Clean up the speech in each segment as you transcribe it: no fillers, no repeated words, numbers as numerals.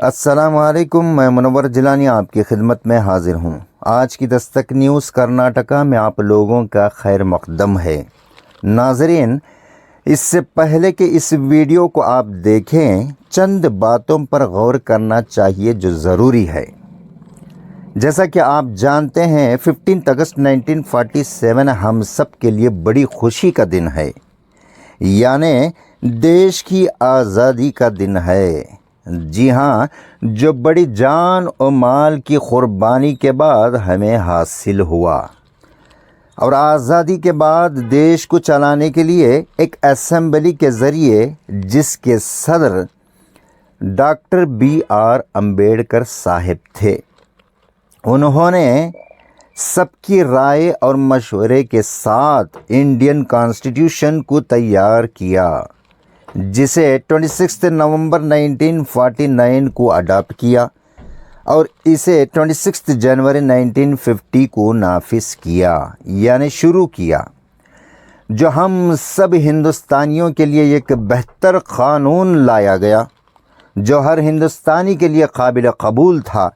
अस्सलाम वालेकुम। मैं मुनव्वर जिलानी आपकी खिदमत में हाजिर हूँ। आज की दस्तक न्यूज़ कर्नाटका में आप लोगों का खैर मकदम है। नाजरीन, इससे पहले कि इस वीडियो को आप देखें, चंद बातों पर गौर करना चाहिए जो ज़रूरी है। जैसा कि आप जानते हैं 15 अगस्त 1947 हम सब के लिए बड़ी खुशी का दिन है, यानी देश की आज़ादी का दिन है। जी हाँ, जो बड़ी जान और माल की कुर्बानी के बाद हमें हासिल हुआ। और आज़ादी के बाद देश को चलाने के लिए एक असेंबली के ज़रिए, जिसके सदर डॉक्टर B.R. अम्बेडकर साहब थे, उन्होंने सबकी राय और मशवरे के साथ इंडियन कॉन्स्टिट्यूशन को तैयार किया, जिसे 26 नवंबर 1949 को अडॉप्ट किया और इसे 26 जनवरी 1950 को नाफिज किया, यानी शुरू किया, जो हम सब हिंदुस्तानियों के लिए एक बेहतर क़ानून लाया गया, जो हर हिंदुस्तानी के लिए काबिल कबूल था,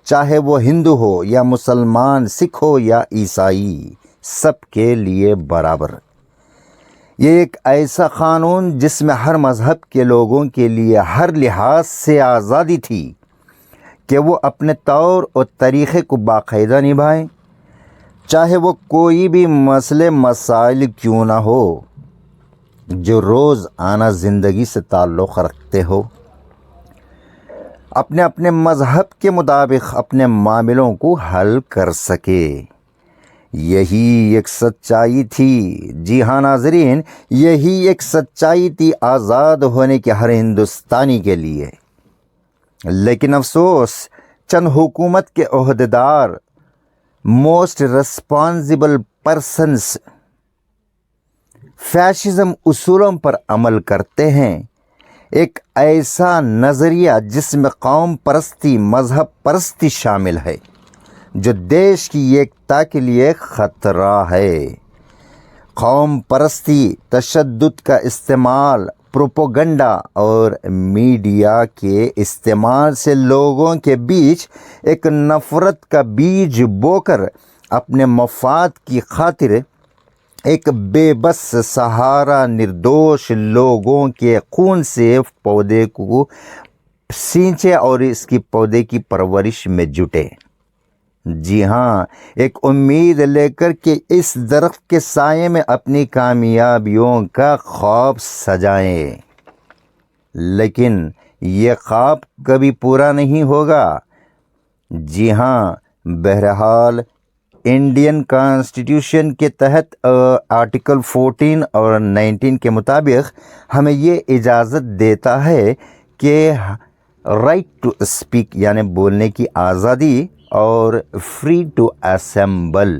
चाहे वो हिंदू हो या मुसलमान, सिख हो या ईसाई, सब के लिए बराबर। ये एक ऐसा क़ानून जिसमें हर मज़हब के लोगों के लिए हर लिहाज से आज़ादी थी कि वो अपने तौर और तरीक़े को बाकायदा निभाएं, चाहे वो कोई भी मसले मसाइल क्यों ना हो जो रोज़ाना ज़िंदगी से ताल्लुक़ रखते हो। अपने अपने मज़हब के मुताबिक अपने मामलों को हल कर सके, यही एक सच्चाई थी। जी हाँ नाज़रीन, यही एक सच्चाई थी आज़ाद होने के हर हिंदुस्तानी के लिए। लेकिन अफसोस, चंद हुकूमत के ओहदेदार, मोस्ट रिस्पॉन्सिबल पर्सन्स, फैशिज़म उसूलों पर अमल करते हैं। एक ऐसा नज़रिया जिसमें कौम परस्ती, मज़हब परस्ती शामिल है, जो देश की एकता के लिए ख़तरा है। कौम परस्ती, तशद्दुद का इस्तेमाल, प्रोपोगंडा और मीडिया के इस्तेमाल से लोगों के बीच एक नफ़रत का बीज बोकर अपने मफाद की खातिर एक बेबस सहारा निर्दोष लोगों के खून से पौधे को सींचे और इसकी पौधे की परवरिश में जुटे। जी हाँ, एक उम्मीद लेकर के इस दरख्त के साये में अपनी कामयाबियों का ख्वाब सजाएं, लेकिन ये ख्वाब कभी पूरा नहीं होगा। जी हाँ, बहरहाल इंडियन कॉन्स्टिट्यूशन के तहत आर्टिकल 14 और 19 के मुताबिक हमें ये इजाज़त देता है कि राइट टू स्पीक, यानी बोलने की आज़ादी, और फ्री टू असेंबल,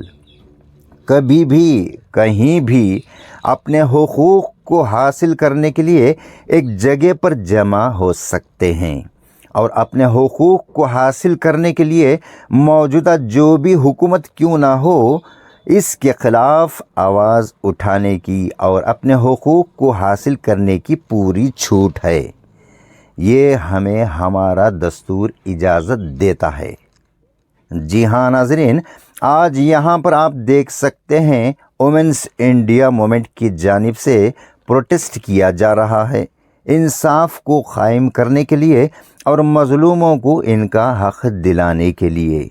कभी भी कहीं भी अपने हुकूक को हासिल करने के लिए एक जगह पर जमा हो सकते हैं और अपने हुकूक को हासिल करने के लिए मौजूदा जो भी हुकूमत क्यों ना हो, इसके ख़िलाफ़ आवाज़ उठाने की और अपने हुकूक को हासिल करने की पूरी छूट है। ये हमें हमारा दस्तूर इजाज़त देता है। जी हाँ नाज़रीन, आज यहाँ पर आप देख सकते हैं वुमेन्स इंडिया मूवमेंट की जानिब से प्रोटेस्ट किया जा रहा है, इंसाफ को कायम करने के लिए और मज़लूमों को इनका हक़ दिलाने के लिए।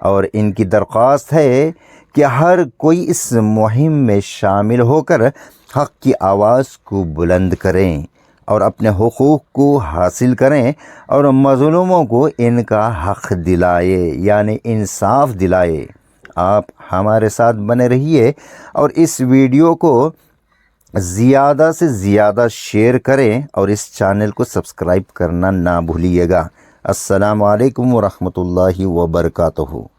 और इनकी दरख्वास्त है कि हर कोई इस मुहिम में शामिल होकर हक़ की आवाज़ को बुलंद करें और अपने हुकूक को हासिल करें और मज़लूमों को इनका हक़ दिलाए, यानी इंसाफ दिलाए। आप हमारे साथ बने रहिए और इस वीडियो को ज़्यादा से ज़्यादा शेयर करें और इस चैनल को सब्सक्राइब करना ना भूलिएगा। अस्सलामु अलैकुम व रहमतुल्लाहि व बरकातुहू।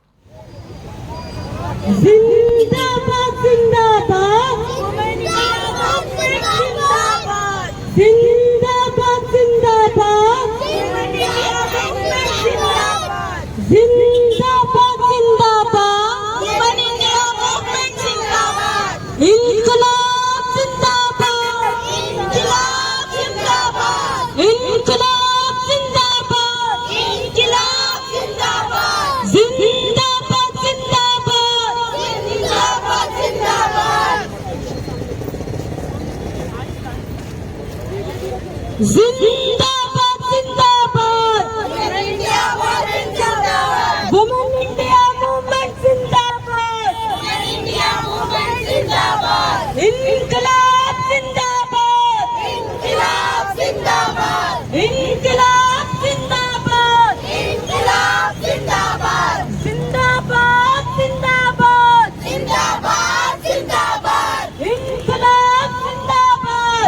जिंदाबाद जिंदाबाद जिंदाबाद जिंदाबाद जिंदाबाद इनकलाब जिंदाबाद इनकलाब जिंदाबाद इनकलाब जिंदाबाद जिंदाबाद जिंदाबाद वुमेन इंडिया मूवमेंट जिंदाबाद इंकलाब जिंदाबाद इंकलाब जिंदाबाद जिंदाबाद जिंदाबाद इंकलाब जिंदाबाद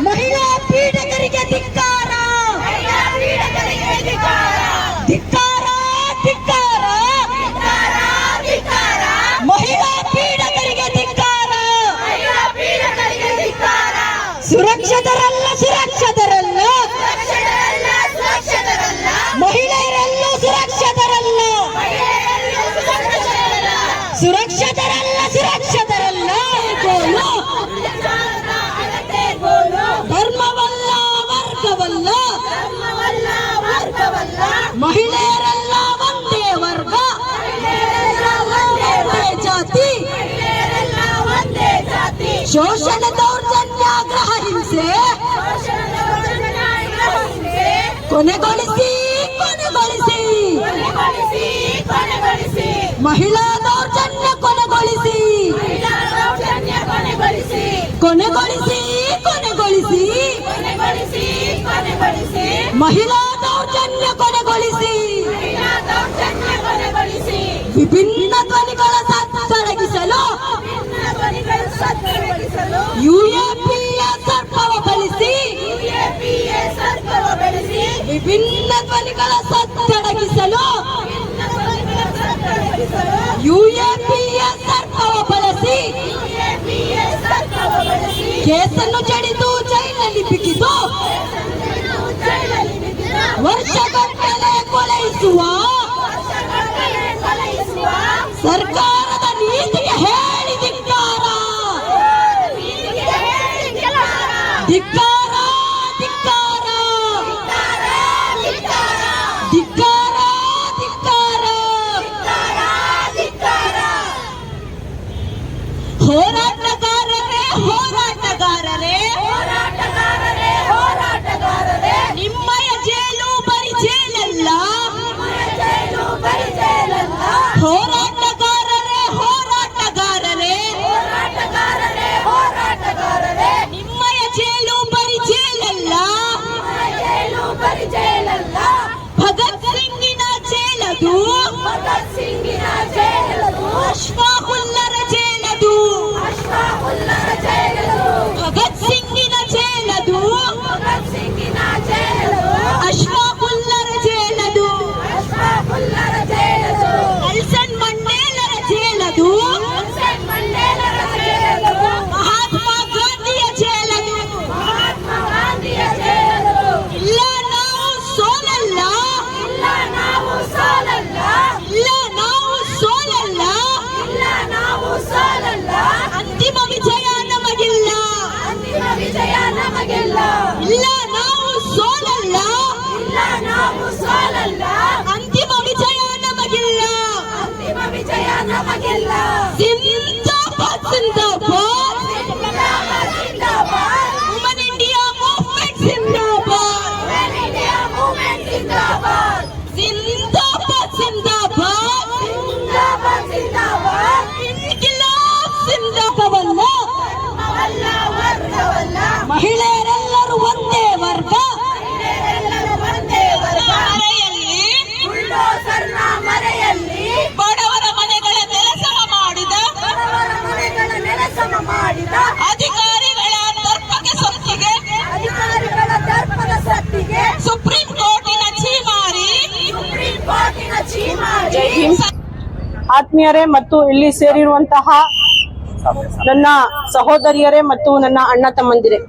महिला पीड़कರಿಗೆ ಧಿಕ್ಕಾರ ಧಿಕ್ಕಾರ ಧಿಕ್ಕಾರ ಮಹಿಳಾ ಪೀಡಕರಿಗೆ ಧಿಕ್ಕಾರ ಸುರಕ್ಷಿತರಲ್ಲ ಸುರಕ್ಷಿತರಲ್ಲ ಮಹಿಳೆಯರಲ್ಲೂ ಸುರಕ್ಷಿತರಲ್ಲ ಸುರಕ್ಷಿತರಲ್ಲ ಸುರಕ್ಷಿತರಲ್ಲ ಧರ್ಮವಲ್ಲ ವರ್ಗವಲ್ಲ ಮಹಿಳೆಯರೆಲ್ಲ ಒಂದೇ ವರ್ಗ ಒಂದೇ ಜಾತಿ ಶೋಷಣೆ ದೌರ್ಜನ್ಯಾಗ್ರಹ ಹಿಂಸೆ ಕೊನೆಗೊಳಿಸಿ ಕೊನೆಗೊಳಿಸಿ ಮಹಿಳಾ ದೌರ್ಜನ್ಯ ಕೊನೆಗೊಳಿಸಿ ಕೊನೆಗೊಳಿಸಿ ಕೊನೆಗೊಳಿಸಿ ಮಹಿಳಾ ದೌರ್ಜನ್ಯ ಕೊನೆಗೊಳಿಸಿ ವಿಭಿನ್ನ ಧ್ವನಿಗಳ ಸತ್ತಡಗಿಸಲು ಯುಎಪಿಯ ಸರ್ಪವ ಬಳಸಿ ವಿಭಿನ್ನ ಧ್ವನಿಗಳ ಸತ್ತಡಗಿಸಲು ಯುಎಪಿಯ ಸರ್ಪವ ಬಳಸಿ ಕೇಸನ್ನು ಜಡಿದು ಜೈಲಿನಲ್ಲಿ ಬಿಗಿದು ವರ್ಷಗಟ್ಟಲೆ ಕೊಲೆಯಿಸುವ ಸರ್ಕಾರದ ನೀತಿಗೆ ಹೇಳಿ ಧಿಕ್ಕಾರ ಧಿಕ್ಕಾರ ಧಿಕ್ಕಾರ ಧಿಕ್ಕಾರ ಧಿಕ್ಕಾರ ಹೋರಾಟಗಾರರೇ ಹೋರಾಟಗಾರರೇ ನಿಮ್ಮಯ ಜೇಲು ಬರಿ ಜೇಲಲ್ಲ ಹೋರಾಟಗಾರರೇ ಹೋರಾಟಗಾರರೇ ನಿಮ್ಮಯ ಜೇಲು ಬರಿ ಜೇಲಲ್ಲ ಭಗತ್ ಸಿಂಗಿನ ಜೇಲದು ಅಶ್ಫಾಕುಲ್ಲರ ಜೇಲದು ಭಗತ್ ಸಿಂಗಿನ ಜೇಲದು ಅಶ್ಫಾಕುಲ್ಲರ ಜೇಲದು ನೆಲ್ಸನ್ ಮಂಡೇಲರ ಜೇಲದು ಮಹಾತ್ಮ ಗಾಂಧಿಯ ಜೇಲದು ಇಲ್ಲ ನಾವು ಸೋಲಲ್ಲ ಇಲ್ಲ ನಾವು ಸೋಲಲ್ಲ ಅಂತಿಮ ವಿಜಯ ನಮಗಿಲ್ಲ ಇಲ್ಲ ನಾವು ಸೋಲಲ್ಲ ಅಂತಿಮ ವಿಜಯ ನಮಗಿಲ್ಲ ಜಿಂದಾಬಾದ್ ಜಿಂದಾಬಾದ್ ವುಮೆನ್ ಇಂಡಿಯಾ ಮೂವ್ಮೆಂಟ್ ಜಿಂದಾಬಾದ್ ಜಿಂದಾಬಾದ್ ಜಿಂದಾಬಾದ್ ಇನ್ಕಿಲಾಬ್ ಜಿಂದಾಬಾದ್ ಮಹಿಳೆಯರೆಲ್ಲರೂ ಒಂದೇ ವರ್ಗ ಮರೆಯಲ್ಲಿ ಬಡವರ ಮನೆಗಳ ನೆಲಸಮ ಮಾಡಿದ ಅಧಿಕಾರಿಗಳ ದರ್ಪಕ್ಕೆ ಸೊತ್ತಿಗೆ ಸುಪ್ರೀಂ ಕೋರ್ಟಿನ ಛೀಮಾರಿ ಆತ್ಮೀಯರೇ ಮತ್ತು ಇಲ್ಲಿ ಸೇರಿರುವಂತಹ ನನ್ನ ಸಹೋದರಿಯರೇ ಮತ್ತು ನನ್ನ ಅಣ್ಣ ತಮ್ಮಂದಿರೇ,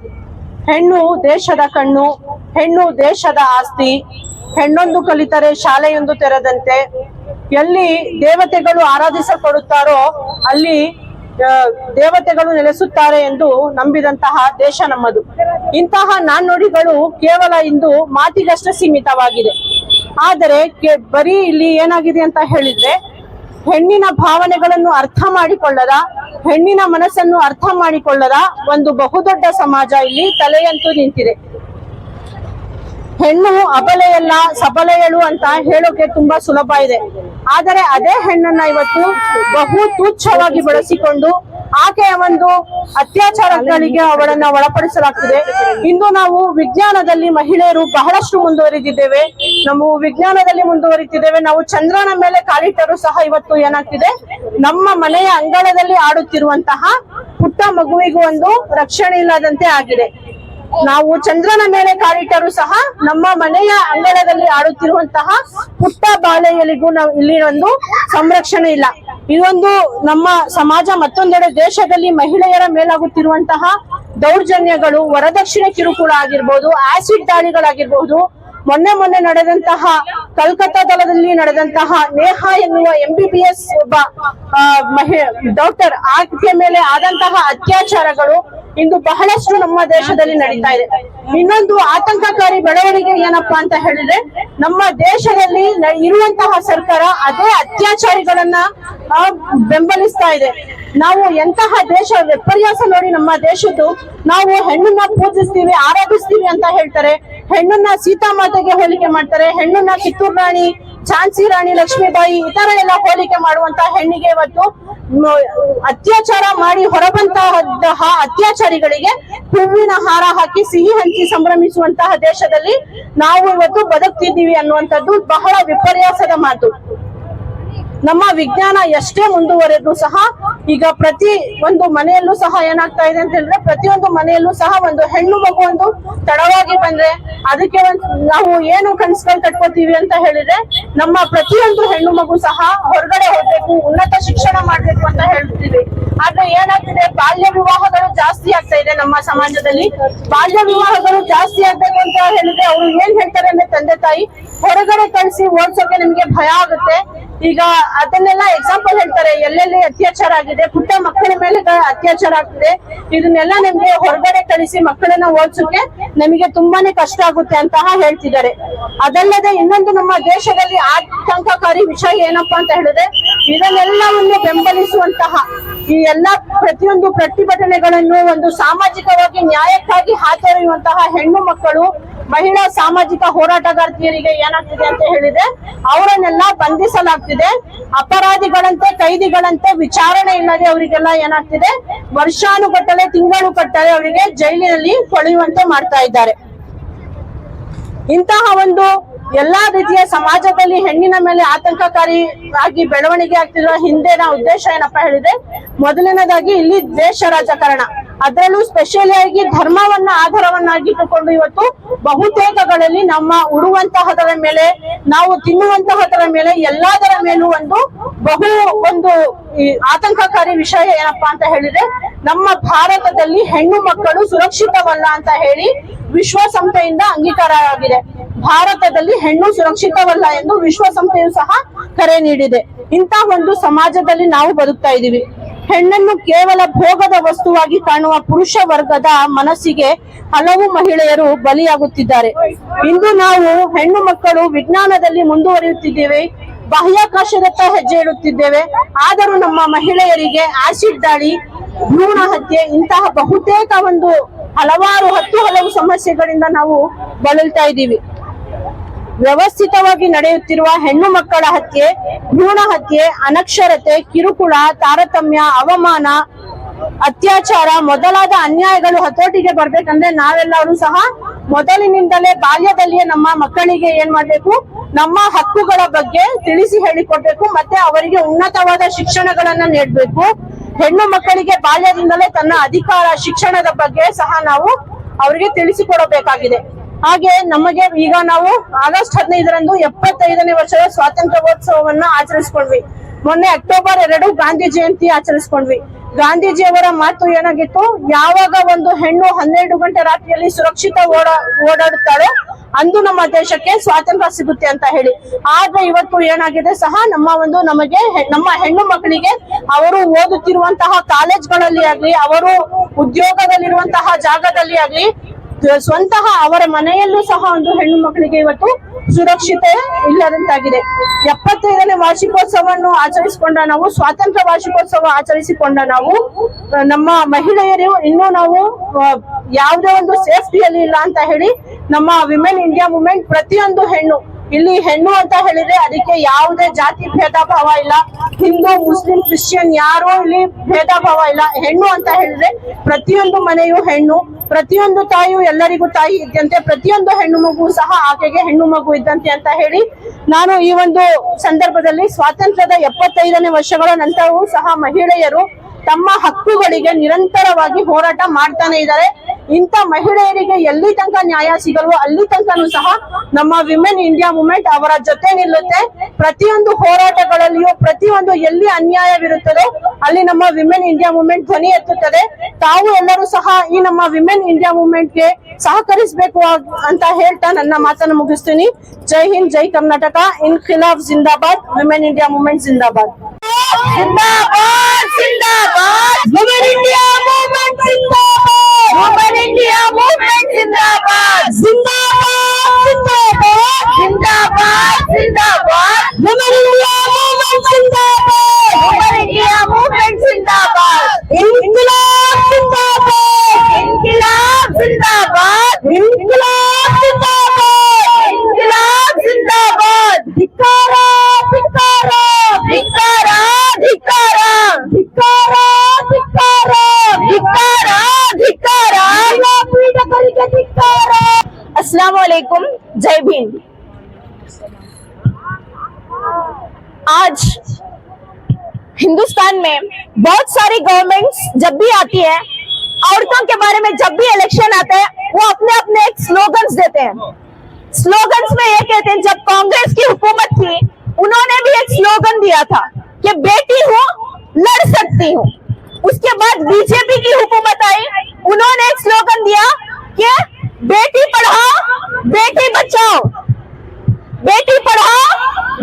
ಹೆಣ್ಣು ದೇಶದ ಕಣ್ಣು, ಹೆಣ್ಣು ದೇಶದ ಆಸ್ತಿ, ಹೆಣ್ಣೊಂದು ಕಲಿತರೆ ಶಾಲೆಯೊಂದು ತೆರೆದಂತೆ. ಎಲ್ಲಿ ದೇವತೆಗಳು ಆರಾಧಿಸಲ್ಪಡುತ್ತಾರೋ ಅಲ್ಲಿ ದೇವತೆಗಳು ನೆಲೆಸುತ್ತಾರೆ ಎಂದು ನಂಬಿದಂತಹ ದೇಶ ನಮ್ಮದು. ಇಂತಹ ನಾಣ್ಣುಡಿಗಳು ಕೇವಲ ಇಂದು ಮಾತಿಗಷ್ಟೇ ಸೀಮಿತವಾಗಿದೆ. ಆದರೆ ಬರೀ ಇಲ್ಲಿ ಏನಾಗಿದೆ ಅಂತ ಹೇಳಿದ್ರೆ, ಹೆಣ್ಣಿನ ಭಾವನೆಗಳನ್ನು ಅರ್ಥ ಮಾಡಿಕೊಳ್ಳದ, ಹೆಣ್ಣಿನ ಮನಸ್ಸನ್ನು ಅರ್ಥ ಮಾಡಿಕೊಳ್ಳದ ಒಂದು ಬಹುದೊಡ್ಡ ಸಮಾಜ ಇಲ್ಲಿ ತಲೆಯಂತೂ ನಿಂತಿದೆ. ಹೆಣ್ಣು ಅಬಲೆಯಲ್ಲ ಸಬಲೆಯಳು ಅಂತ ಹೇಳೋಕೆ ತುಂಬಾ ಸುಲಭ ಇದೆ. ಆದರೆ ಅದೇ ಹೆಣ್ಣನ್ನ ಇವತ್ತು ಬಹು ತುಚ್ಛವಾಗಿ ಬಳಸಿಕೊಂಡು ಆಕೆಯ ಒಂದು ಅತ್ಯಾಚಾರಗಳಿಗೆ ಅವಳನ್ನ ಒಳಪಡಿಸಲಾಗ್ತಿದೆ. ಇಂದು ನಾವು ವಿಜ್ಞಾನದಲ್ಲಿ ಮಹಿಳೆಯರು ಬಹಳಷ್ಟು ಮುಂದುವರಿದಿದ್ದೇವೆ. ನಾವು ವಿಜ್ಞಾನದಲ್ಲಿ ಮುಂದುವರಿತಿದ್ದೇವೆ. ನಾವು ಚಂದ್ರನ ಮೇಲೆ ಕಾಲಿಟ್ಟರೂ ಸಹ ಇವತ್ತು ಏನಾಗ್ತಿದೆ, ನಮ್ಮ ಮನೆಯ ಅಂಗಳದಲ್ಲಿ ಆಡುತ್ತಿರುವಂತಹ ಪುಟ್ಟ ಮಗುವಿಗೂ ಒಂದು ರಕ್ಷಣೆ ಇಲ್ಲದಂತೆ ಆಗಿದೆ. ನಾವು ಚಂದ್ರನ ಮೇಲೆ ಕಾಲಿಟ್ಟರೂ ಸಹ ನಮ್ಮ ಮನೆಯ ಅಂಗಳದಲ್ಲಿ ಆಡುತ್ತಿರುವಂತಹ ಪುಟ್ಟ ಬಾಳೆಯಲಿಗೂ ನಾವು ಇಲ್ಲಿ ಒಂದು ಸಂರಕ್ಷಣೆ ಇಲ್ಲ. ಇದೊಂದು ನಮ್ಮ ಸಮಾಜ. ಮತ್ತೊಂದೆಡೆ ದೇಶದಲ್ಲಿ ಮಹಿಳೆಯರ ಮೇಲಾಗುತ್ತಿರುವಂತಹ ದೌರ್ಜನ್ಯಗಳು, ವರದಕ್ಷಿಣೆ ಕಿರುಕುಳ ಆಗಿರ್ಬೋದು, ಆಸಿಡ್ ದಾಳಿಗಳಾಗಿರ್ಬಹುದು, ಮೊನ್ನೆ ನಡೆದಂತಹ ಕಲ್ಕತ್ತಾದಲ್ಲಿ ನಡೆದಂತಹ ನೇಹಾ ಎನ್ನುವ MBBS ಒಬ್ಬ ಡಾಕ್ಟರ್ ಆಕೆಯ ಮೇಲೆ ಆದಂತಹ ಅತ್ಯಾಚಾರಗಳು ಇಂದು ಬಹಳಷ್ಟು ನಮ್ಮ ದೇಶದಲ್ಲಿ ನಡೀತಾ ಇದೆ. ಇನ್ನೊಂದು ಆತಂಕಕಾರಿ ಬೆಳವಣಿಗೆ ಏನಪ್ಪಾ ಅಂತ ಹೇಳಿದ್ರೆ, ನಮ್ಮ ದೇಶದಲ್ಲಿ ಇರುವಂತಹ ಸರ್ಕಾರ ಅದೇ ಅತ್ಯಾಚಾರಿಗಳನ್ನ ಬೆಂಬಲಿಸ್ತಾ ಇದೆ. ನಾವು ಎಂತಹ ದೇಶ ವಿಪರ್ಯಾಸ ನೋಡಿ ನಮ್ಮ ದೇಶದ್ದು. ನಾವು ಹೆಣ್ಣನ್ನ ಪೂಜಿಸ್ತೀವಿ, ಆರಾಧಿಸ್ತೀವಿ ಅಂತ ಹೇಳ್ತಾರೆ. ಹೆಣ್ಣನ್ನ ಸೀತಾಮಾತೆಗೆ ಹೋಲಿಕೆ ಮಾಡ್ತಾರೆ. ಹೆಣ್ಣನ್ನ ಕಿತ್ತೂರು ರಾಣಿ, ಝಾನ್ಸಿ ರಾಣಿ ಲಕ್ಷ್ಮೀಬಾಯಿ ಈ ತರ ಎಲ್ಲ ಹೋಲಿಕೆ ಮಾಡುವಂತ ಹೆಣ್ಣಿಗೆ ಇವತ್ತು ಅತ್ಯಾಚಾರ ಮಾಡಿ ಹೊರಬಂತಹ ಅತ್ಯಾಚಾರಿಗಳಿಗೆ ಹೂವಿನ ಹಾರ ಹಾಕಿ ಸಿಹಿ ಹಂಚಿ ಸಂಭ್ರಮಿಸುವಂತಹ ದೇಶದಲ್ಲಿ ನಾವು ಇವತ್ತು ಬದುಕ್ತಿದ್ದೀವಿ ಅನ್ನುವಂಥದ್ದು ಬಹಳ ವಿಪರ್ಯಾಸದ ಮಾತು. ನಮ್ಮ ವಿಜ್ಞಾನ ಎಷ್ಟೇ ಮುಂದುವರೆದ್ರು ಸಹ ಈಗ ಪ್ರತಿ ಒಂದು ಮನೆಯಲ್ಲೂ ಸಹ ಏನಾಗ್ತಾ ಇದೆ ಅಂತ ಹೇಳಿದ್ರೆ, ಪ್ರತಿಯೊಂದು ಮನೆಯಲ್ಲೂ ಸಹ ಒಂದು ಹೆಣ್ಣು ಮಗು ಒಂದು ತಡವಾಗಿ ಬಂದ್ರೆ ಅದಕ್ಕೆ ನಾವು ಏನು ಕನಸುಗಳು ಕಟ್ಕೋತೀವಿ ಅಂತ ಹೇಳಿದ್ರೆ, ನಮ್ಮ ಪ್ರತಿಯೊಂದು ಹೆಣ್ಣು ಮಗು ಸಹ ಹೊರಗಡೆ ಹೋಗ್ಬೇಕು, ಉನ್ನತ ಶಿಕ್ಷಣ ಮಾಡ್ಬೇಕು ಅಂತ ಹೇಳ್ತೀವಿ. ಆದ್ರೆ ಏನಾಗ್ತಿದೆ, ಬಾಲ್ಯ ವಿವಾಹಗಳು ಜಾಸ್ತಿ ಆಗ್ತಾ ಇದೆ ನಮ್ಮ ಸಮಾಜದಲ್ಲಿ. ಬಾಲ್ಯ ವಿವಾಹಗಳು ಜಾಸ್ತಿ ಆಗ್ಬೇಕು ಅಂತ ಹೇಳಿದ್ರೆ ಅವ್ರು ಏನ್ ಹೇಳ್ತಾರೆ ಅಂದ್ರೆ, ತಂದೆ ತಾಯಿ ಹೊರಗಡೆ ಕಳಿಸಿ ಓದಿಸೋಕೆ ನಿಮ್ಗೆ ಭಯ ಆಗುತ್ತೆ. ಈಗ ಅದನ್ನೆಲ್ಲ ಎಕ್ಸಾಂಪಲ್ ಹೇಳ್ತಾರೆ, ಎಲ್ಲೆಲ್ಲಿ ಅತ್ಯಾಚಾರ ಆಗಿದೆ, ಪುಟ್ಟ ಮಕ್ಕಳ ಮೇಲೆ ಅತ್ಯಾಚಾರ ಆಗ್ತಿದೆ, ಇದನ್ನೆಲ್ಲ ನಿಮ್ಗೆ ಹೊರಗಡೆ ಕಳಿಸಿ ಮಕ್ಕಳನ್ನ ಓದಿಸೋಕೆ ನಮಗೆ ತುಂಬಾನೇ ಕಷ್ಟ ಆಗುತ್ತೆ ಅಂತ ಹೇಳ್ತಿದ್ದಾರೆ. ಅದಲ್ಲದೆ ಇನ್ನೊಂದು ನಮ್ಮ ದೇಶದಲ್ಲಿ ಆತಂಕಕಾರಿ ವಿಷಯ ಏನಪ್ಪಾ ಅಂತ ಹೇಳಿದ್ರೆ, ಇದನ್ನೆಲ್ಲವನ್ನು ಬೆಂಬಲಿಸುವಂತಹ ಈ ಎಲ್ಲಾ ಪ್ರತಿಯೊಂದು ಪ್ರತಿಭಟನೆಗಳನ್ನು ಒಂದು ಸಾಮಾಜಿಕವಾಗಿ ನ್ಯಾಯಕ್ಕಾಗಿ ಹಾತೊರೆಯುವಂತಹ ಹೆಣ್ಣು ಮಕ್ಕಳು, ಮಹಿಳಾ ಸಾಮಾಜಿಕ ಹೋರಾಟಗಾರ್ತಿಯರಿಗೆ ಏನಾಗ್ತಿದೆ ಅಂತ ಹೇಳಿದ್ರೆ ಅವರನ್ನೆಲ್ಲ ಬಂಧಿಸಲಾಗ್ತಿದೆ. ಅಪರಾಧಿಗಳಂತೆ, ಕೈದಿಗಳಂತೆ ವಿಚಾರಣೆ ಇಲ್ಲದೆ ಅವರಿಗೆಲ್ಲ ಏನಾಗ್ತಿದೆ, ವರ್ಷಾನುಗಟ್ಟಲೆ, ತಿಂಗಳು ಗಟ್ಟಲೆ ಅವರಿಗೆ ಜೈಲಿನಲ್ಲಿ ಕೊಳೆಯುವಂತೆ ಮಾಡ್ತಾ ಇದ್ದಾರೆ. ಇಂತಹ ಒಂದು ಎಲ್ಲಾ ರೀತಿಯ ಸಮಾಜದಲ್ಲಿ ಹೆಣ್ಣಿನ ಮೇಲೆ ಆತಂಕಕಾರಿಯಾಗಿ ಬೆಳವಣಿಗೆ ಆಗ್ತಿರುವ ಹಿಂದಿನ ಉದ್ದೇಶ ಏನಪ್ಪಾ ಹೇಳಿದ್ರೆ, ಮೊದಲನೇದಾಗಿ ಇಲ್ಲಿ ದೇಶ ರಾಜಕಾರಣ, ಅದರಲ್ಲೂ ಸ್ಪೆಷಲಿ ಆಗಿ ಧರ್ಮವನ್ನ ಆಧಾರವನ್ನಾಗಿಟ್ಟುಕೊಂಡು ಇವತ್ತು ಬಹುತೇಕಗಳಲ್ಲಿ ನಮ್ಮ ಉಡುವಂತಹದರ ಮೇಲೆ, ನಾವು ತಿನ್ನುವಂತಹದರ ಮೇಲೆ, ಎಲ್ಲದರ ಮೇಲೂ ಒಂದು ಆತಂಕಕಾರಿ ವಿಷಯ ಏನಪ್ಪಾ ಅಂತ ಹೇಳಿದ್ರೆ, ನಮ್ಮ ಭಾರತದಲ್ಲಿ ಹೆಣ್ಣು ಮಕ್ಕಳು ಸುರಕ್ಷಿತವಲ್ಲ ಅಂತ ಹೇಳಿ ವಿಶ್ವಸಂಸ್ಥೆಯಿಂದ ಅಂಗೀಕಾರ ಆಗಿದೆ. ಭಾರತದಲ್ಲಿ ಹೆಣ್ಣು ಸುರಕ್ಷಿತವಲ್ಲ ಎಂದು ವಿಶ್ವಸಂಸ್ಥೆಯು ಸಹ ಕರೆ ನೀಡಿದೆ. ಇಂತಹ ಒಂದು ಸಮಾಜದಲ್ಲಿ ನಾವು ಬದುಕ್ತಾ ಇದ್ದೀವಿ. ಹೆಣ್ಣನ್ನು ಕೇವಲ ಭೋಗದ ವಸ್ತುವಾಗಿ ಕಾಣುವ ಪುರುಷ ವರ್ಗದ ಮನಸ್ಸಿಗೆ ಹಲವು ಮಹಿಳೆಯರು ಬಲಿಯಾಗುತ್ತಿದ್ದಾರೆ. ಇಂದು ನಾವು ಹೆಣ್ಣು ಮಕ್ಕಳು ವಿಜ್ಞಾನದಲ್ಲಿ ಮುಂದುವರಿಯುತ್ತಿದ್ದೇವೆ, ಬಾಹ್ಯಾಕಾಶದತ್ತ ಹೆಜ್ಜೆ ಇಡುತ್ತಿದ್ದೇವೆ. ಆದರೂ ನಮ್ಮ ಮಹಿಳೆಯರಿಗೆ ಆಸಿಡ್ ದಾಳಿ, ಭ್ರೂಣ ಹತ್ಯೆ ಇಂತಹ ಬಹುತೇಕ ಹಲವು ಸಮಸ್ಯೆಗಳಿಂದ ನಾವು ಬಳಲ್ತಾ ಇದ್ದೀವಿ. ವ್ಯವಸ್ಥಿತವಾಗಿ ನಡೆಯುತ್ತಿರುವ ಹೆಣ್ಣು ಮಕ್ಕಳ ಹತ್ಯೆ, ಭ್ರೂಣ ಹತ್ಯೆ, ಅನಕ್ಷರತೆ, ಕಿರುಕುಳ, ತಾರತಮ್ಯ, ಅವಮಾನ, ಅತ್ಯಾಚಾರ ಮೊದಲಾದ ಅನ್ಯಾಯಗಳು ಹತೋಟಿಗೆ ಬರ್ಬೇಕಂದ್ರೆ ನಾವೆಲ್ಲರೂ ಸಹ ಮೊದಲಿನಿಂದಲೇ ಬಾಲ್ಯದಲ್ಲಿಯೇ ನಮ್ಮ ಮಕ್ಕಳಿಗೆ ಏನ್ ಮಾಡ್ಬೇಕು, ನಮ್ಮ ಹಕ್ಕುಗಳ ಬಗ್ಗೆ ತಿಳಿಸಿ ಹೇಳಿಕೊಡ್ಬೇಕು. ಮತ್ತೆ ಅವರಿಗೆ ಉನ್ನತವಾದ ಶಿಕ್ಷಣಗಳನ್ನ ನೀಡಬೇಕು. ಹೆಣ್ಣು ಮಕ್ಕಳಿಗೆ ಬಾಲ್ಯದಿಂದಲೇ ತನ್ನ ಅಧಿಕಾರ, ಶಿಕ್ಷಣದ ಬಗ್ಗೆ ಸಹ ನಾವು ಅವರಿಗೆ ತಿಳಿಸಿಕೊಡಬೇಕಾಗಿದೆ. ಹಾಗೆ ನಮಗೆ ಈಗ ನಾವು ಆಗಸ್ಟ್ 15ರಂದು 75ನೇ ವರ್ಷದ ಸ್ವಾತಂತ್ರ್ಯೋತ್ಸವವನ್ನ ಆಚರಿಸ್ಕೊಂಡ್ವಿ. ಮೊನ್ನೆ ಅಕ್ಟೋಬರ್ 2 ಗಾಂಧಿ ಜಯಂತಿ ಆಚರಿಸ್ಕೊಂಡ್ವಿ. ಗಾಂಧೀಜಿಯವರ ಮಾತು ಏನಾಗಿತ್ತು, ಯಾವಾಗ ಒಂದು ಹೆಣ್ಣು 12 ಗಂಟೆ ರಾತ್ರಿಯಲ್ಲಿ ಸುರಕ್ಷಿತ ಓಡಾಡುತ್ತಾಳೋ ಅಂದು ನಮ್ಮ ದೇಶಕ್ಕೆ ಸ್ವಾತಂತ್ರ್ಯ ಸಿಗುತ್ತೆ ಅಂತ ಹೇಳಿ. ಆದ್ರೆ ಇವತ್ತು ಏನಾಗಿದೆ ಸಹ ನಮ್ಮ ಹೆಣ್ಣು ಮಕ್ಕಳಿಗೆ ಅವರು ಓದುತ್ತಿರುವಂತಹ ಕಾಲೇಜ್ಗಳಲ್ಲಿ ಆಗ್ಲಿ, ಅವರು ಉದ್ಯೋಗದಲ್ಲಿರುವಂತಹ ಜಾಗದಲ್ಲಿ ಆಗ್ಲಿ ಸ್ವಂತಹ ಅವರ ಮನೆಯಲ್ಲೂ ಸಹ ಒಂದು ಹೆಣ್ಣು ಮಕ್ಕಳಿಗೆ ಇವತ್ತು ಸುರಕ್ಷತೆ ಇಲ್ಲದಂತಾಗಿದೆ. 75ನೇ ವಾರ್ಷಿಕೋತ್ಸವವನ್ನು ಆಚರಿಸಿಕೊಂಡ ನಾವು, ಸ್ವಾತಂತ್ರ್ಯ ವಾರ್ಷಿಕೋತ್ಸವ ಆಚರಿಸಿಕೊಂಡ ನಾವು, ನಮ್ಮ ಮಹಿಳೆಯರು ಇನ್ನೂ ನಾವು ಯಾವುದೇ ಒಂದು ಸೇಫ್ಟಿಯಲ್ಲಿ ಇಲ್ಲ ಅಂತ ಹೇಳಿ ನಮ್ಮ ವಿಮೆನ್ ಇಂಡಿಯಾ ಮೂವ್ಮೆಂಟ್ ಪ್ರತಿಯೊಂದು ಹೆಣ್ಣು, ಇಲ್ಲಿ ಹೆಣ್ಣು ಅಂತ ಹೇಳಿದ್ರೆ ಅದಕ್ಕೆ ಯಾವುದೇ ಜಾತಿ ಭೇದ ಭಾವ ಇಲ್ಲ, ಹಿಂದೂ ಮುಸ್ಲಿಂ ಕ್ರಿಶ್ಚಿಯನ್ ಯಾರು ಇಲ್ಲಿ ಭೇದ ಭಾವ ಇಲ್ಲ. ಹೆಣ್ಣು ಅಂತ ಹೇಳಿದ್ರೆ ಪ್ರತಿಯೊಂದು ಮನೆಯು ಹೆಣ್ಣು, ಪ್ರತಿಯೊಂದು ತಾಯಿಯು ಎಲ್ಲರಿಗೂ ತಾಯಿ ಇದ್ದಂತೆ, ಪ್ರತಿಯೊಂದು ಹೆಣ್ಣು ಮಗು ಸಹ ಆಕೆಗೆ ಹೆಣ್ಣು ಮಗು ಇದ್ದಂತೆ ಅಂತ ಹೇಳಿ ನಾನು ಈ ಒಂದು ಸಂದರ್ಭದಲ್ಲಿ ಸ್ವಾತಂತ್ರ್ಯದ 75ನೇ ವರ್ಷಗಳ ನಂತರವೂ ಸಹ ಮಹಿಳೆಯರು ತಮ್ಮ ಹಕ್ಕುಗಳಿಗೆ ನಿರಂತರವಾಗಿ ಹೋರಾಟ ಮಾಡ್ತಾನೆ ಇದ್ದಾರೆ. ಇಂಥ ಮಹಿಳೆಯರಿಗೆ ಎಲ್ಲಿ ತನಕ ನ್ಯಾಯ ಸಿಗಲ್ವೋ ಅಲ್ಲಿ ತನಕನೂ ಸಹ ನಮ್ಮ ವಿಮೆನ್ ಇಂಡಿಯಾ ಮೂವ್ಮೆಂಟ್ ಅವರ ಜೊತೆ ನಿಲ್ಲುತ್ತೆ. ಪ್ರತಿಯೊಂದು ಹೋರಾಟಗಳಲ್ಲಿಯೂ ಪ್ರತಿಯೊಂದು ಎಲ್ಲಿ ಅನ್ಯಾಯವಿರುತ್ತದೋ ಅಲ್ಲಿ ನಮ್ಮ ವಿಮೆನ್ ಇಂಡಿಯಾ ಮೂವ್ಮೆಂಟ್ ಧ್ವನಿ ಎತ್ತುತ್ತದೆ. ತಾವು ಎಲ್ಲರೂ ಸಹ ಈ ನಮ್ಮ ವಿಮೆನ್ ಇಂಡಿಯಾ ಮೂವ್ಮೆಂಟ್ಗೆ ಸಹಕರಿಸಬೇಕು ಅಂತ ಹೇಳ್ತಾ ನನ್ನ ಮಾತನ್ನು ಮುಗಿಸ್ತೀನಿ. ಜೈ ಹಿಂದ್, ಜೈ ಕರ್ನಾಟಕ, ಇನ್ಖಿಲಾಫ್ ಜಿಂದಾಬಾದ್, ವಿಮೆನ್ ಇಂಡಿಯಾ ಮೂವ್ಮೆಂಟ್ ಜಿಂದಾಬಾದ್. जिंदाबाद जिंदाबाद वुमेन इंडिया मूवमेंट जिंदाबाद वुमेन इंडिया मूवमेंट जिंदाबाद जिंदाबाद जिंदाबाद जिंदाबाद वुमेन इंडिया मूवमेंट जिंदाबाद वुमेन इंडिया मूवमेंट जिंदाबाद इनकलाब जिंदाबाद इनकलाब जिंदाबाद इनकलाब जिंदाबाद इनकलाब जिंदाबाद धिक्कारा धिक्कारा धिक्कारा धिक्कारा धिक्कारा धिक्कारा धिक्कारा धिक्कारा पीड़ितರಿಗೆ धिक्कारा। अस्सलाम वालेकुम, जय भीम। आज हिंदुस्तान में बहुत सारी गवर्नमेंट्स जब भी आती है, औरतों के बारे में जब भी इलेक्शन आता है वो अपने अपने एक स्लोगन्स देते हैं। स्लोगन्स में ये कहते हैं, जब कांग्रेस की हुकूमत थी उन्होंने भी एक स्लोगन दिया था कि बेटी हूँ लड़ सकती हूँ। उसके बाद बीजेपी की हुकूमत आई, उन्होंने एक स्लोगन दिया कि बेटी पढ़ाओ बेटी बचाओ, बेटी पढ़ाओ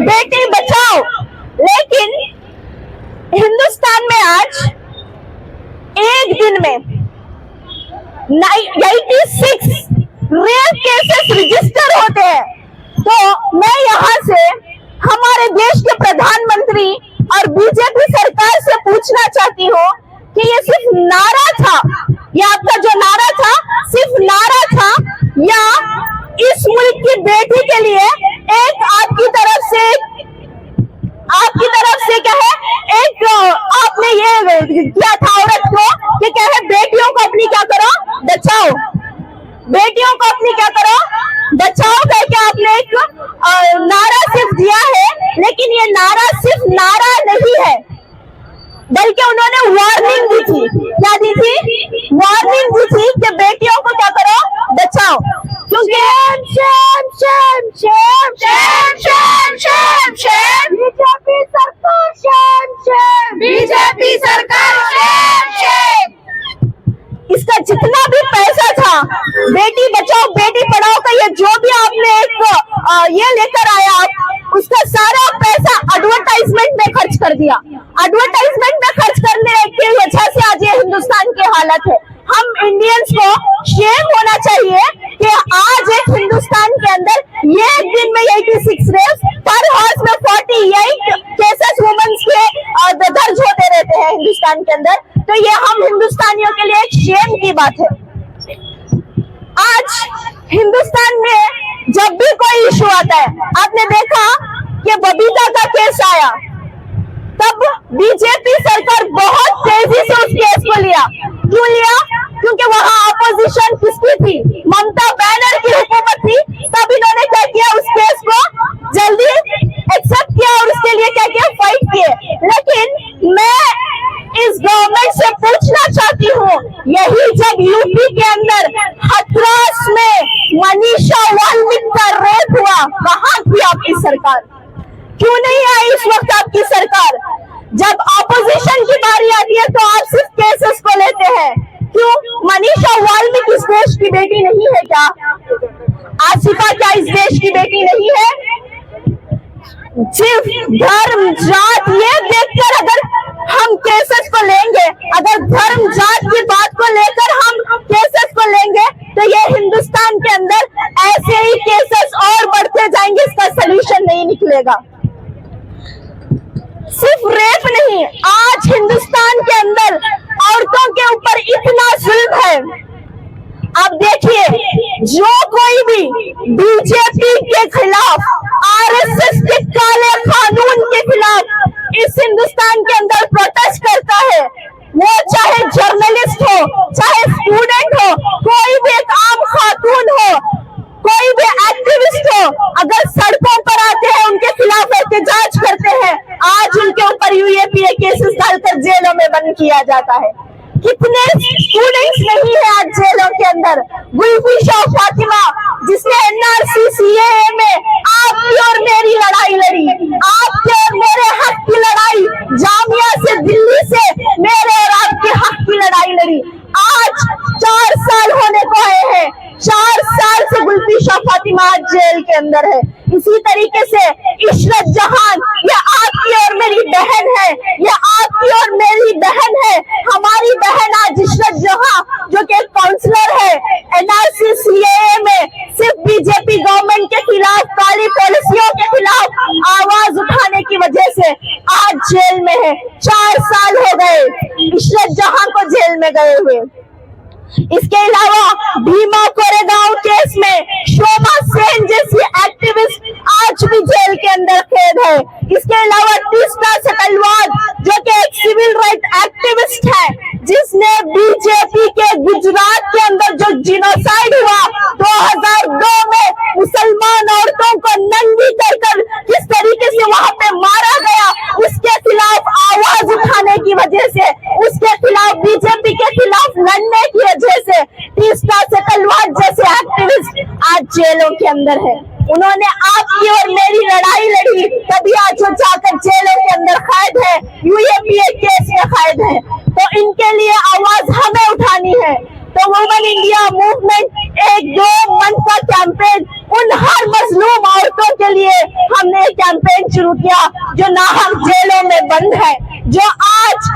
बेटी बचाओ। लेकिन हिंदुस्तान में आज एक दिन में 86 रेप केसेस रजिस्टर होते हैं। तो मैं यहाँ से हमारे देश के प्रधानमंत्री और बीजेपी सरकार से पूछना चाहती हूँ कि ये सिर्फ नारा था, या आपका जो नारा था सिर्फ नारा था, या इस मुल्क की बेटी के लिए एक आपकी तरफ से क्या है, एक आपने ये किया था औरत को कि क्या है, बेटियों को अपनी क्या करो बचाओ, बेटियों को अपनी क्या करो बचाओ कह के आपने एक नारा सिर्फ दिया है। लेकिन ये नारा सिर्फ नारा नहीं है, बल्कि उन्होंने वार्निंग दी थी। क्या दी थी? वार्निंग दी थी कि बेटियों को क्या करो बचाओ। क्योंकि बीजेपी सरकार इसका जितना भी पैसा था बेटी बचाओ बेटी पढ़ाओ का, ये जो भी आपने एक ये लेकर आया, उसका सारा पैसा एडवर्टाइजमेंट में खर्च कर दिया। एडवर्टाइजमेंट में खर्च करने की वजह से आज ये हिंदुस्तान की हालत है। हम इंडियंस को शेम होना चाहिए कि आज एक हिंदुस्तान के अंदर ये एक दिन में 86 रेप्स, पर हाउस में 48 केसेस वुमेन्स के दर्ज होते रहते हैं हिंदुस्तान के अंदर। तो ये हम हिंदुस्तानियों के लिए एक शेम की बात है। आज हिंदुस्तान में जब भी कोई इशू आता है, आपने देखा कि बबीता का केस आया, तब बीजेपी सरकार बहुत तेजी से उस केस को लिया। क्यों लिया? क्योंकि वहां अपोजिशन किसकी थी? ममता बनर्जी की हुकूमत थी। तब इन्होंने क्या किया, उस केस को जल्दी एक्सेप्ट किया और उसके लिए क्या किया, फाइट किए। लेकिन मैं इस गवर्नमेंट से पूछना चाहती हूँ, यही जब यूपी के अंदर हथरस में मनीषा वाल्मीकि का रेप हुआ, कहाँ थी आपकी सरकार? क्यों नहीं आई इस वक्त आपकी सरकार? जब ऑपोजिशन की बारी आती है तो आप सिर्फ केसेस को लेते हैं। क्यों? मनीषा वाल्मीकि इस देश की बेटी नहीं है क्या? आसिफा क्या इस देश की बेटी नहीं है? सिर्फ धर्म जात ये देखकर अगर हम केसेस को लेंगे, अगर धर्म जात की बात को लेकर हम केसेस को लेंगे, तो ये के अंदर ऐसे ही केसेस और बढ़ते जाएंगे, इसका सोल्यूशन नहीं निकलेगा। सिर्फ रेप नहीं, आज हिंदुस्तान के अंदर औरतों के ऊपर इतना जुल्म है। अब देखिए, जो कोई भी बीजेपी के खिलाफ, आरएसएस के काले कानून के खिलाफ इस हिंदुस्तान के अंदर प्रोटेस्ट करता है, वो चाहे जर्नलिस्ट हो, चाहे स्टूडेंट हो, कोई भी एक आम खातून हो, कोई भी एक्टिविस्ट हो, अगर सड़कों पर आते हैं, उनके खिलाफ एहतजाज करते हैं, आज उनके ऊपर यूएपीए केसेस डालकर जेलों में बंद किया जाता है। कितने स्टूडेंट्स नहीं है आज जेलों के अंदर। गुलफिशा फातिमा, जिसने एनआरसी सीएए में आपकी और मेरी लड़ाई लड़ी, आपके और मेरे हक की लड़ाई, जामिया से दिल्ली से मेरे और आपके हक की लड़ाई लड़ी, आज 4 साल होने को आए हैं। 4 साल से गुलफिशा फातिमा आज जेल के अंदर है। इसी तरीके से इशरत जहान, ये आपकी और मेरी बहन है, ये आपकी और मेरी बहन है। हमारी बहन आज इशरत जहां, जो कि काउंसलर है, एनआरसी सीएए में सिर्फ बीजेपी गवर्नमेंट के खिलाफ, काली पॉलिसियों के खिलाफ आवाज उठाने की वजह से आज जेल में है। 4 साल हो गए इशरत जहां को जेल में गए हुए। इसके अलावा भीमा कोरेगांव केस में शोभा सेन जैसी एक्टिविस्ट आज भी जेल के अंदर कैद है। इसके अलावा तीस्ता सेतलवाद, जो कि एक सिविल राइट एक्टिविस्ट है, जिसने बीजेपी के गुजरात के अंदर जो जिनोसाइड हुआ 2002 में, मुसलमान औरतों को नंगी कर किस तरीके से वहां पे मारा गया, उसके खिलाफ आवाज उठाने की वजह से, उसके खिलाफ, बीजेपी के खिलाफ लड़ने की वजह से तीस्ता सेतलवाद जैसे एक्टिविस्ट आज जेलों के अंदर है। उन्होंने आपकी और मेरी लड़ाई लड़ी, तभी आज वो जाकर जेलों के अंदर कैद है, यूएपीए केस में कैद है। तो इनके लिए आवाज हमें उठानी है। तो वुमेन इंडिया मूवमेंट एक 2 मंथ का कैंपेन, उन हर मजलूम औरतों के लिए हमने एक कैंपेन शुरू किया जो नाहक जेलों में बंद है, जो आज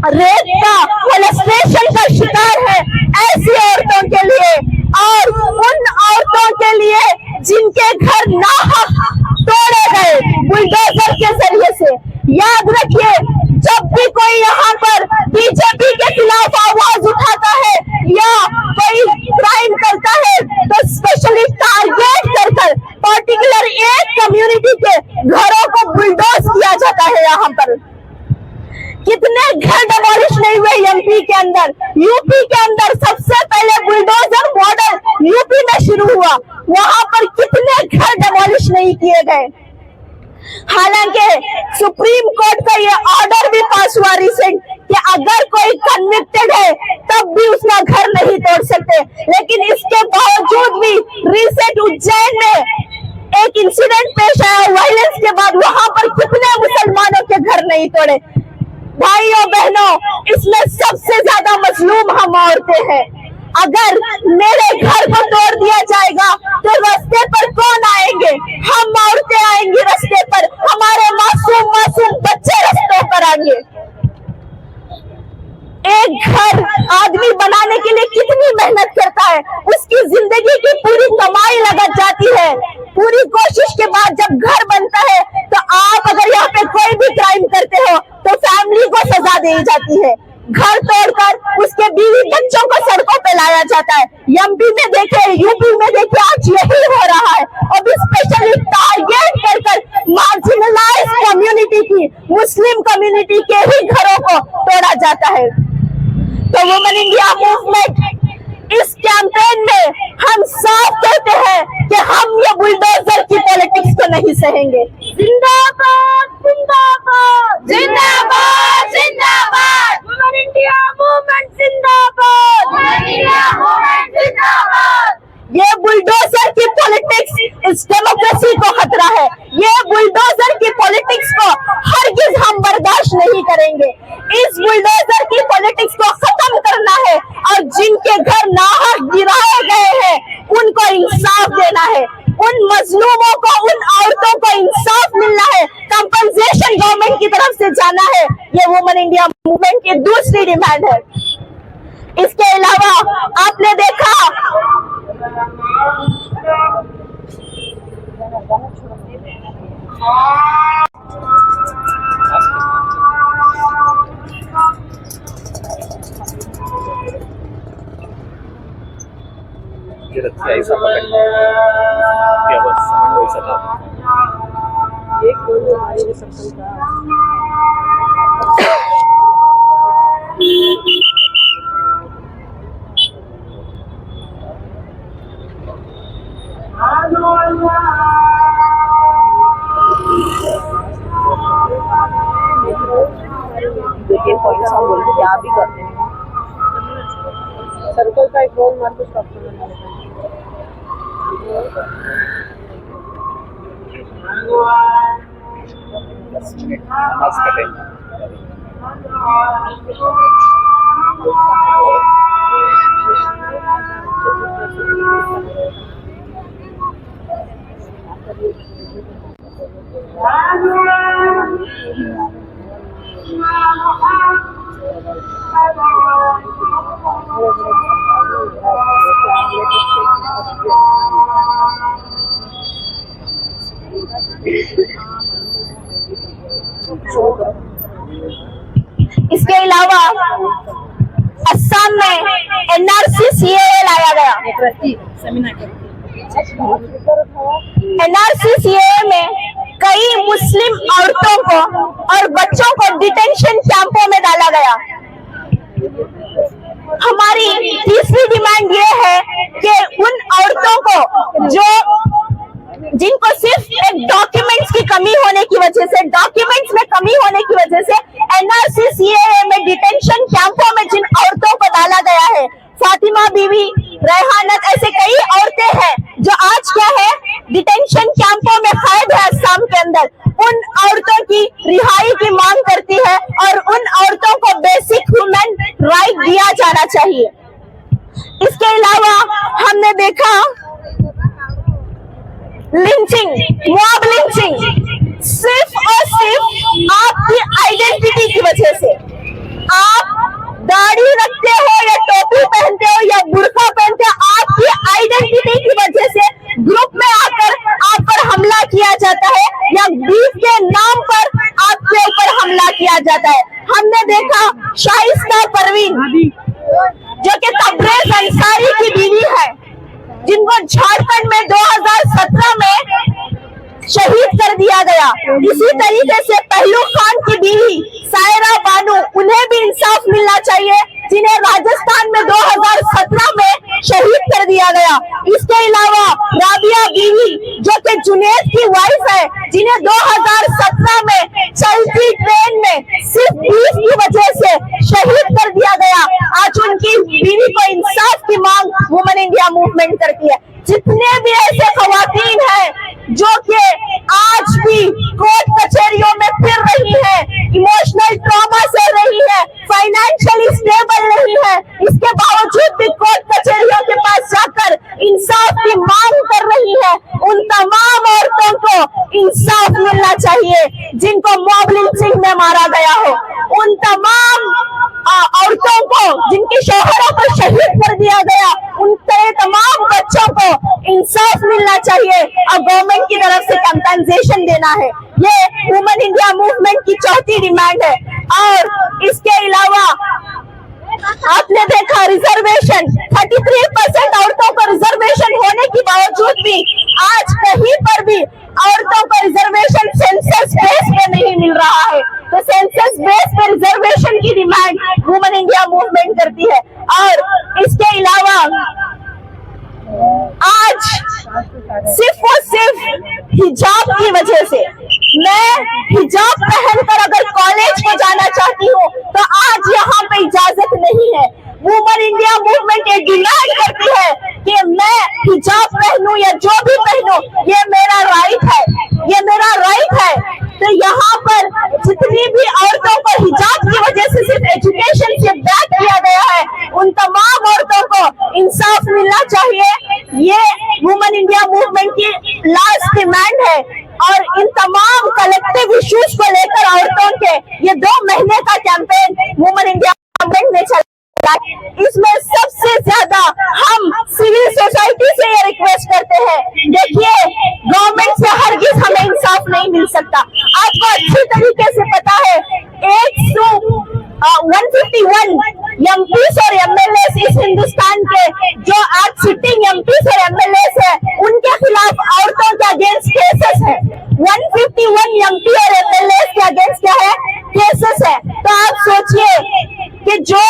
रेप का, मोलेस्टेशन का शिकार है, ऐसी औरतों के लिए, और उन औरतों के लिए जिनके घर नाहक तोड़े गए बुलडोजर के जरिए से। याद रखिए, जब भी कोई यहाँ पर बीजेपी के खिलाफ आवाज उठाता है या कोई क्राइम करता है, तो स्पेशली टारगेट कर पर्टिकुलर एक कम्युनिटी के घरों को बुलडोज किया जाता है। यहाँ पर कितने घर डिमोलिश नहीं हुए एमपी के अंदर, यूपी के अंदर सबसे पहले बुलडोजर मॉडल यूपी में शुरू हुआ, वहां पर कितने घर डिमोलिश नहीं किए गए। हालांकि सुप्रीम कोर्ट का ये ऑर्डर भी पास हुआ रिसेंट कि अगर कोई कन्विक्टेड है तब भी उसका घर नहीं तोड़ सकते, लेकिन इसके बावजूद भी रिसेंट उज्जैन में एक इंसिडेंट पेश आया वायलेंस के बाद, वहां पर कितने मुसलमानों के घर नहीं तोड़े। भाइयों बहनों, इसमें सबसे ज्यादा मजलूम हम औरतें हैं। अगर मेरे घर को तोड़ दिया जाएगा तो रास्ते पर कौन आएंगे? हम औरतें आएंगी रास्ते पर, हमारे मासूम बच्चे रास्तों पर आएंगे। एक घर आदमी बनाने के लिए कितनी मेहनत करता है, उसकी जिंदगी की पूरी कमाई लग जाती है। पूरी कोशिश के बाद जब घर बनता है, तो आप अगर यहाँ पे कोई भी क्राइम करते हो तो फैमिली को सजा दी जाती है। घर तोड़कर उसके बीवी बच्चों को सड़कों पे लाया जाता है। एमपी में देखे, यूपी में देखे, आज यही हो रहा है। और स्पेशली टारगेट कर मार्जिनलाइज कम्युनिटी की, मुस्लिम कम्युनिटी के ही घरों को तोड़ा जाता है। तो वुमेन इंडिया मूवमेंट इस कैंपेन में हम साफ कहते हैं कि हम ये बुलडोजर की पॉलिटिक्स को नहीं सहेंगे। जिंदाबाद जिंदाबाद जिंदाबाद जिंदाबाद, वुमेन इंडिया मूवमेंट जिंदाबाद, वुमेन इंडिया मूवमेंट जिंदाबाद। ये बुलडोजर की पॉलिटिक्स इस डेमोक्रेसी को खतरा है। ये बुलडोजर की पॉलिटिक्स को हरगिज हम बर्दाश्त नहीं करेंगे। इस बुलडोजर की पॉलिटिक्स को खत्म करना है और जिनके घर नाहक गिराए गए हैं उनको इंसाफ देना है। उन मजलूमों को, उन औरतों को इंसाफ मिलना है। कंपनसेशन गवर्नमेंट की तरफ से जाना है। ये वुमेन इंडिया मूवमेंट की दूसरी डिमांड है। इसके अलावा आपने देखा ये रखी ऐसा पकड़ ये बस समझ वैसा था एक गोली हमारी सफलता देखिए पॉइंट्स हम बोल के क्या भी करते हैं। सर्कल का एक रोल मार के स्टॉप करना है। 10 मिनट पास करें इसके अलावा असम में एनआरसी सीएए लाया गया। एनआरसी सीएए में कई मुस्लिम औरतों को और बच्चों को डिटेंशन कैंपों में डाला गया। हमारी तीसरी डिमांड ये है कि उन औरतों को जिनको सिर्फ एक डॉक्यूमेंट्स की कमी होने की वजह से, डॉक्यूमेंट्स में कमी होने की वजह से एनआरसी सीएए में डिटेंशन कैंपों में जिन औरतों को डाला गया है, फातिमा बीवी, रेहानत, ऐसे कई औरतें हैं जो आज क्या है डिटेंशन कैंपों में कैद है असम के अंदर, उन औरतों की रिहाई की मांग करती है और उन औरतों को बेसिक ह्यूमन राइट दिया जाना चाहिए। इसके अलावा हमने देखा लिंचिंग, मॉब लिंचिंग सिर्फ और सिर्फ आपकी आइडेंटिटी की वजह से। आप दाढ़ी रखते हो या टोपी पहनते हो या बुर्का पहनते हो, आपकी आइडेंटिटी की वजह से ग्रुप में आकर आप पर हमला किया जाता है या बीफ के नाम पर आपके ऊपर हमला किया जाता है। हमने देखा शाइस्ता परवीन जो कि तबरेज अंसारी की बीवी है, जिनको झारखंड में 2017 में शहीद कर दिया गया। इसी तरीके से पहलू खान की बीवी सायरा बानू, उन्हें भी इंसाफ मिलना चाहिए, जिन्हें राजस्थान में 2017 में शहीद कर दिया गया। इसके अलावा राबिया बीवी जो कि जुनैद की वाइफ है, जिन्हें 2017 में चलती ट्रेन में सिर्फ बीफ की वजह से शहीद कर दिया गया। आज उनकी बीवी को इंसाफ की मांग वुमेन इंडिया मूवमेंट करती है। जितने भी ऐसे खवातीन हैं जो कि आज भी कोर्ट कचहरियों में फिर रही है, इमोशनल ट्रॉमा से रही है, फाइनेंशियली स्टेबल नहीं है, इसके बावजूद भी कोर्ट कचहरियों के पास जाकर इंसाफ की मांग कर रही है, उन तमाम औरतों को इंसाफ मिलना चाहिए जिनको मॉब लिंचिंग में मारा गया हो। उन तमाम औरतों को जिनके शौहरों को शहीद कर दिया गया, उन तमाम बच्चों को इंसाफ मिलना चाहिए और गवर्नमेंट की तरफ से कंपनसेशन देना है। ये वुमेन इंडिया मूवमेंट की चौथी डिमांड है। और इसके अलावा आपने देखा रिजर्वेशन, 33% औरतों को रिजर्वेशन होने के बावजूद भी आज कहीं पर भी औरतों को रिजर्वेशन सेंसस बेस पे नहीं मिल रहा है। तो सेंसस बेस पे रिजर्वेशन की डिमांड वुमेन इंडिया मूवमेंट करती है। और इसके अलावा आज सिर्फ और सिर्फ हिजाब की वजह से, मैं हिजाब पहनकर अगर कॉलेज को जाना चाहती हूँ तो आज यहाँ पे इजाजत नहीं है। वुमेन इंडिया मूवमेंट ये डिमांड करती है कि मैं हिजाब पहनूं या जो भी पहनूं, ये मेरा राइट है, ये मेरा राइट है। तो यहाँ पर जितनी भी औरतों को हिजाब की वजह से सिर्फ एजुकेशन से बैक किया गया है, उन तमाम औरतों को इंसाफ मिलना चाहिए। ये वुमेन इंडिया मूवमेंट की लास्ट डिमांड है। और इन तमाम कलेक्टिव इश्यूज को लेकर औरतों के ये 2 महीने का कैंपेन वुमेन इंडिया मूवमेंट ने चला इसमें सबसे ज्यादा हम सिविल सोसाइटी से ये रिक्वेस्ट करते हैं, देखिए गवर्नमेंट से हरगिज हमें इंसाफ नहीं मिल सकता। आपको अच्छी तरीके से पता है 151 एमपीस और एमएलए इस हिंदुस्तान के जो आज सिटिंग एमपीस और एमएलए है उनके खिलाफ औरतों के अगेंस्ट केसेस है। 151 एमपी और एमएलए के अगेंस्ट क्या है, केसेस है। तो आप सोचिए कि जो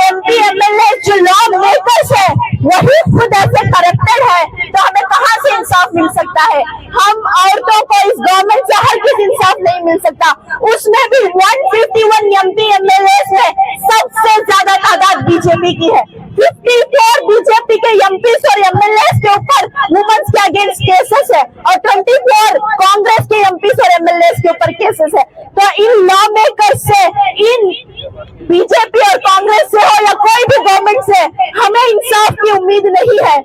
एमपी एमएलए जो लॉ मेकर्स है वही खुद ऐसे करप्टेड है, तो हमें कहां से इंसाफ मिल सकता है। हम औरतों को इस गवर्नमेंट से हर किसी इंसाफ नहीं मिल सकता। उसमें भी 151 एमपी एमएलए में सबसे ज्यादा तादाद बीजेपी की है। 54 बीजेपी के एमपीस और एमएलए के ऊपर वुमेन्स के अगेंस्ट केसेस है और 24 कांग्रेस के एमपीस और एमएलए के ऊपर केसेस है। तो इन लॉ मेकर्स से, इन बीजेपी और कांग्रेस से हो या कोई भी गवर्नमेंट से हमें इंसाफ की उम्मीद नहीं है।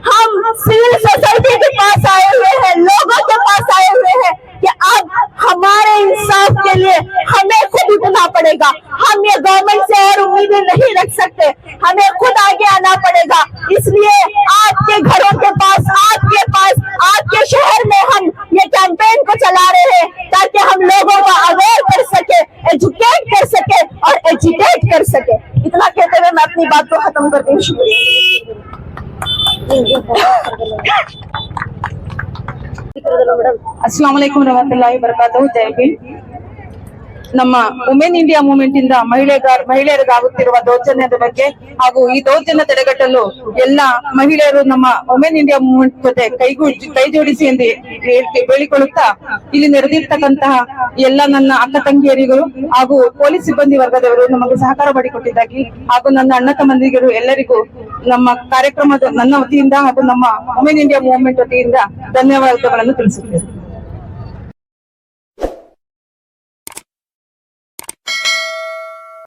हम सिविल सोसाइटी के पास आए हुए हैं, लोगों के पास आए हुए हैं कि अब हमारे इंसाफ के लिए हमें खुद उठना पड़ेगा। हम ये गवर्नमेंट से और उम्मीदें नहीं रख सकते, हमें खुद आगे आना पड़ेगा। इसलिए आपके घरों के पास, आपके शहर में हम ये कैंपेन को चला रहे हैं ताकि हम लोगों को अवेयर कर सके, एजुकेट कर सके और एजुकेट कर सके। इतना कहते हुए मैं अपनी बात को खत्म करती हूँ। शुक्रिया। अस्ಸಲಾಂ ವಲೈಕುಂ ರಹಮತುಲ್ಲಾಹಿ ವಬರಕಾತುಹು। ಜೈ ಹಿಂದ್। ನಮ್ಮ ವುಮೆನ್ ಇಂಡಿಯಾ ಮೂವ್ಮೆಂಟ್ ಇಂದ ಮಹಿಳೆಯರಿಗಾಗುತ್ತಿರುವ ದೌರ್ಜನ್ಯದ ಬಗ್ಗೆ ಹಾಗೂ ಈ ದೌರ್ಜನ್ಯ ತಡೆಗಟ್ಟಲು ಎಲ್ಲ ಮಹಿಳೆಯರು ನಮ್ಮ ವುಮೆನ್ ಇಂಡಿಯಾ ಮೂವ್ಮೆಂಟ್ ಜೊತೆ ಕೈ ಜೋಡಿಸಿ ಎಂದು ಹೇಳಿಕೊಳ್ಳುತ್ತಾ, ಇಲ್ಲಿ ನೆರೆದಿರ್ತಕ್ಕಂತಹ ಎಲ್ಲ ನನ್ನ ಅಕ್ಕ ತಂಗಿಯರಿಗೂ ಹಾಗೂ ಪೊಲೀಸ್ ಸಿಬ್ಬಂದಿ ವರ್ಗದವರು ನಮಗೆ ಸಹಕಾರ ಮಾಡಿಕೊಟ್ಟಿದ್ದಾಗಿ ಹಾಗೂ ನನ್ನ ಅಣ್ಣ ತಮ್ಮಂದಿರು ಎಲ್ಲರಿಗೂ ನಮ್ಮ ಕಾರ್ಯಕ್ರಮದ ನನ್ನ ವತಿಯಿಂದ ಹಾಗೂ ನಮ್ಮ ವುಮೆನ್ ಇಂಡಿಯಾ ಮೂವ್ಮೆಂಟ್ ವತಿಯಿಂದ ಧನ್ಯವಾದಗಳನ್ನು ತಿಳಿಸುತ್ತೇನೆ।